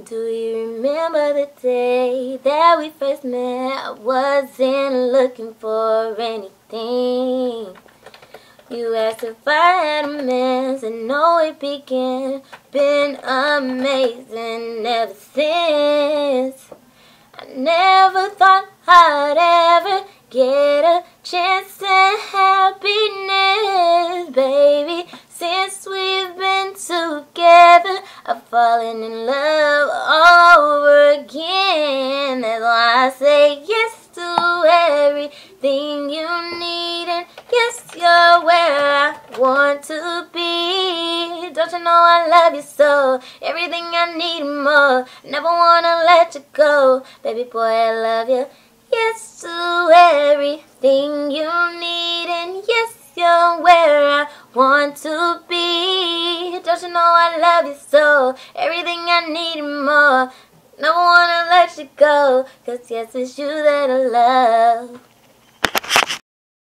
Do you remember the day that we first met? I wasn't looking for anything. You asked if I had a man, and no, it began. Been amazing ever since. I never thought I'd ever get a chance to happiness, baby. Since we've been together, I've fallen in love all over again. That's why I say yes to everything you need, and yes, you're where I want to be. Don't you know I love you so? Everything I need and more. Never wanna let you go, baby boy, I love you. Yes to everything you need, and yes, you're where I want to be. Don't you know I love you so? Everything I need and more. Never wanna let you go, 'cause yes, it's you that I love.